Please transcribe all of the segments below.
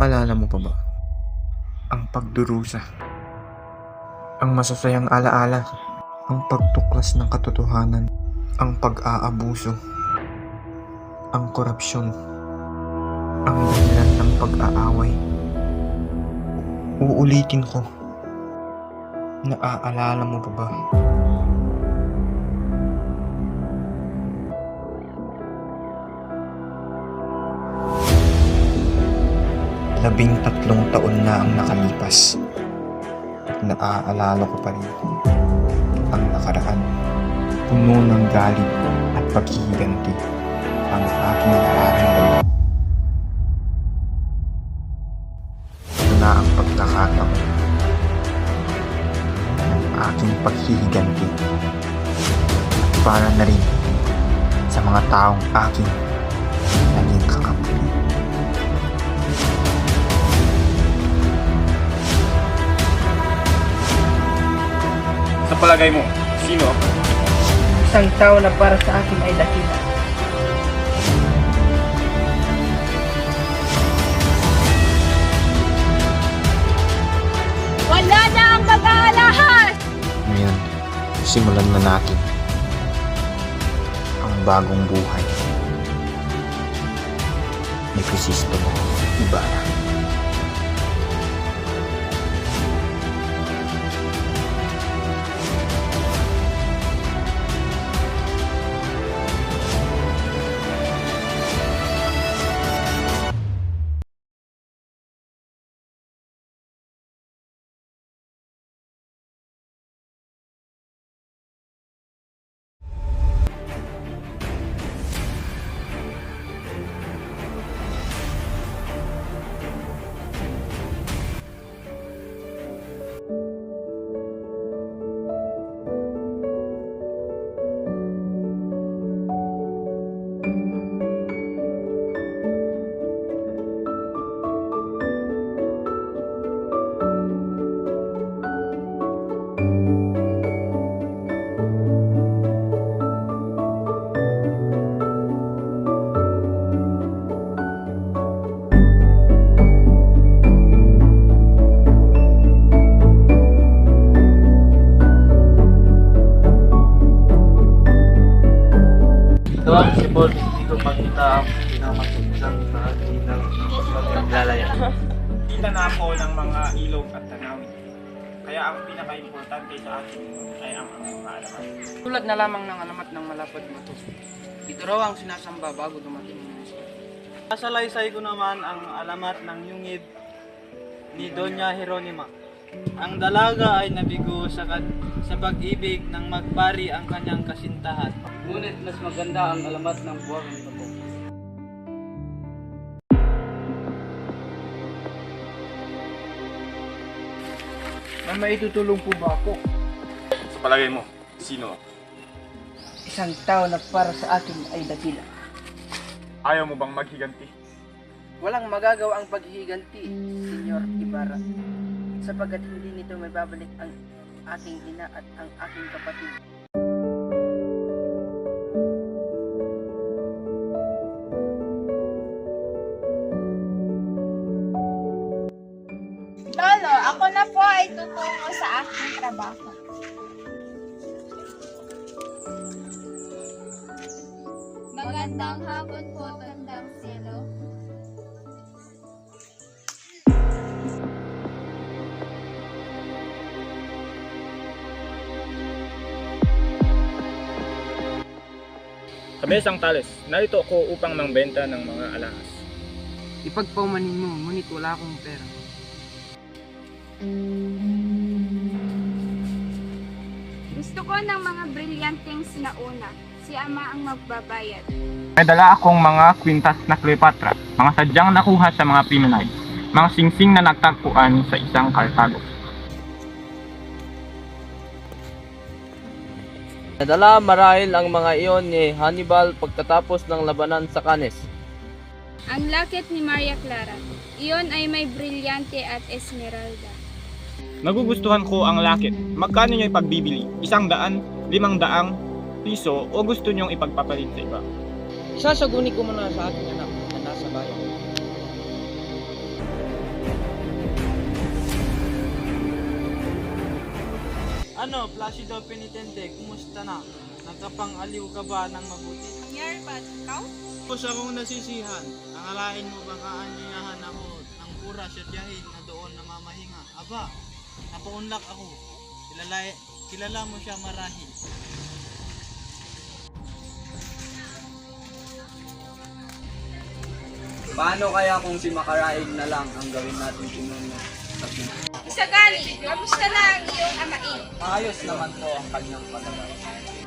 Naaalala mo pa ba ang pagdurusa, ang masasayang alaala, ang pagtuklas ng katotohanan, ang pag-aabuso, ang korupsyon, ang dahilan ng pag-aaway? Uulitin ko, naaalala mo pa ba? 13 taon na ang nakalipas at naaalala ko pa rin ang nakaraan. Puno ng galit at paghihiganti ang aking nararamdaman. Ito na ang pagkakataon ng aking paghihiganti at para na rin sa mga taong aking naging kakampi. Sa palagay mo, sino? Isang tao na para sa akin ay dakila. Wala na ang mag-aalahan! Ngayon, simulan na natin ang bagong buhay ni Crisostomo Ibarra. Ito ang symbol dito makita ang pinamasuksang sa ng paglalaya. Kita na ako ng mga ilog at tanawin. Kaya ang pinaka-importante sa akin ay ang mga alamat. Tulad na lamang ng alamat ng malapad na ito. Ito raw ang sinasamba bago dumating ang Diyos. Kasalaysay ko naman ang alamat ng yungib ni Doña Jeronima. Ang dalaga ay nabigo sa pag-ibig ng magpari ang kanyang kasintahan. Ngunit mas maganda ang alamat ng buwag ng bato. May maitutulong po ba ako? Sa palagay mo, sino? Isang tao na para sa akin ay dakila. Ayaw mo bang maghiganti? Walang magagawa ang paghihiganti, Senyor Ibarra. Sapagkat hindi nito may babalik ang aking ina at ang aking kapatid. Lolo, ako na po ay tutungo sa aking trabaho. Magandang hapon po, Tandang Cielo. Kabesang Tales, narito ako upang mangbenta ng mga alahas. Ipagpaumanin mo, ngunit wala akong pera. Gusto ko ng mga brilyanteng sinauna. Si Ama ang magbabayad. May dala akong mga kwintas na Cleopatra, mga sadyang nakuha sa mga Pinoy, mga singsing na nagtagpuan sa isang Kartago. Nadala marahil ang mga iyon ni Hannibal pagkatapos ng labanan sa Cannes. Ang lakit ni Maria Clara. Iyon ay may brilyante at esmeralda. Nagugustuhan ko ang lakit. Magkano niyo ipagbibili? 100, 500 piso o gusto niyong ipagpapalit sa iba? Sasaguni ko muna sa aking anak na nasa bayan. Ano, Placido Penitente, kumusta na? Nagkapang-aliw ka ba ng mabuti? Nangyari ba? Ikaw? Tapos akong nasisihan, akalain mo baka anyayahan ako ng oras at yahin na doon namamahinga. Aba, napaunlak ako. Kilala mo siya marahil. Paano kaya kung si Makaraig na lang ang gawin natin pinuno? Isagali, kamusta na ang iyong amain? Maayos naman po ang kanyang pagawal.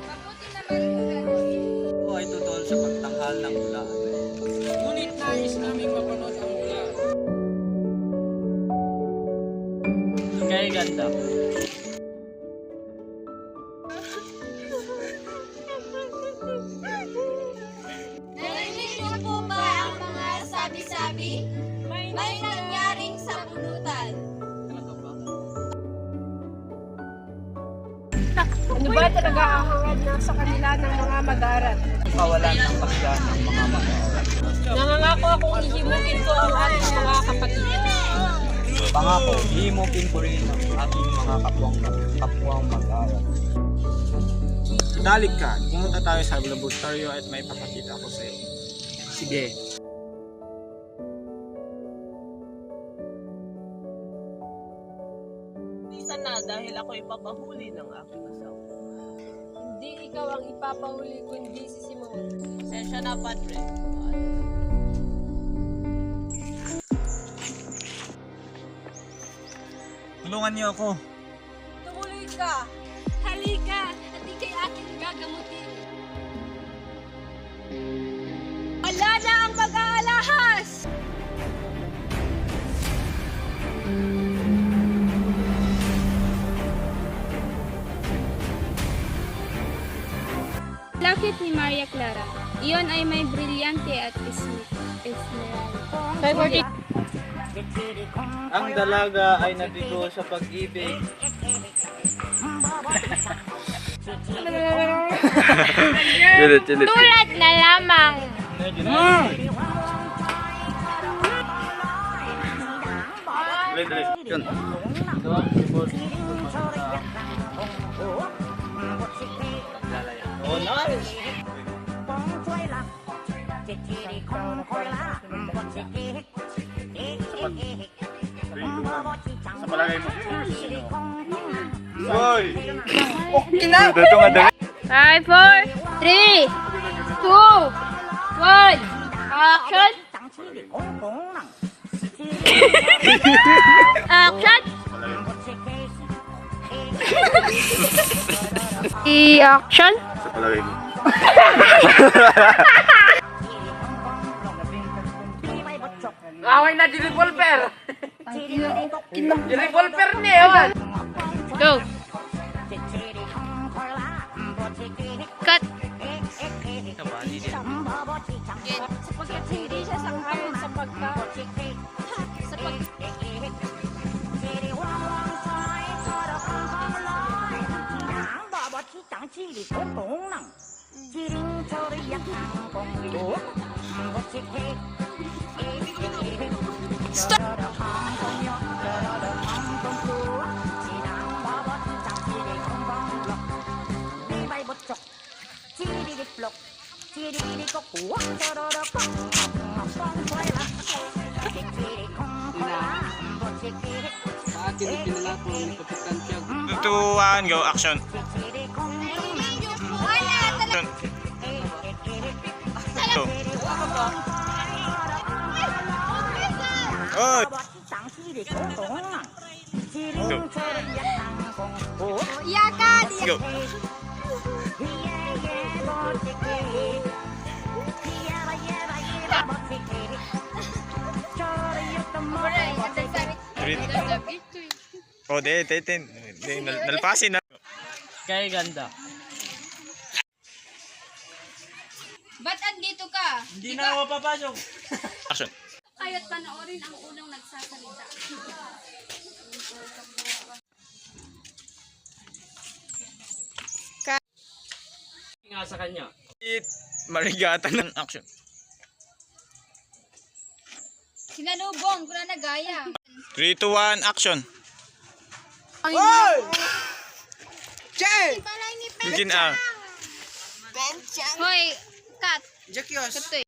Mabuti naman kung gano'n. Ito ay tutol sa pagtanghal ng ulan. Ngunit nais naming mapanood ang ulan. Kaya ganda. Narinig niyo po ba ang mga sabi-sabi? May nangyaring sabunutan. Ano ba talaga ang hangad na sa kanila ng mga mag-aaral? Kawalan ng pagdaan ng mga mag-aaral. Nangangako akong ihimukin ko ang aking mga kapatid. Pangako, himukin ko rin ang aking mga kapwang mag-aaral. Dalik ka, pumunta tayo sa laboratorio at may papakita ko sa iyo. Sige. Minsan na dahil ako ipapahuli ng aking asawa. Hindi ikaw ang ipapahuli kundi si Simon. Pasensya na, Padre. Tulungan niyo ako. Tumuloy ka! Halika at ikay aking gagamutin. Wala na ang mag-aalahas! Lakit ni Maria Clara. Iyon ay may brilyante at esmeralda. Ang dalaga ay nabigo sa pag-ibig. Tulad na lamang. Ito ang sibot. Oh, nice! Sa palagay mo. Hoy! 5, 4, 3, 2, 1. Action! Action! I-action! Sa palagay mo. Away na di revolver. Di revolver niya, ewan. Go! Cut! Sapagkat hindi siya sangayon sa pagka... Tutuan, go, action. Wala talaga. Go. Oh! Go. Yakan! Go. Oh, nalpasin na. Kaya ganda. Ba't andito ka? Hindi na ako papasok. Action. Kaya't panoorin ang unang nagsasalita. Nga sa kanya. Marigatan ng action. Sinanubong ko na nagaya. 3, 2, 1, action. Mungkin ah. Hoy, cut. Jakyos. Katoy.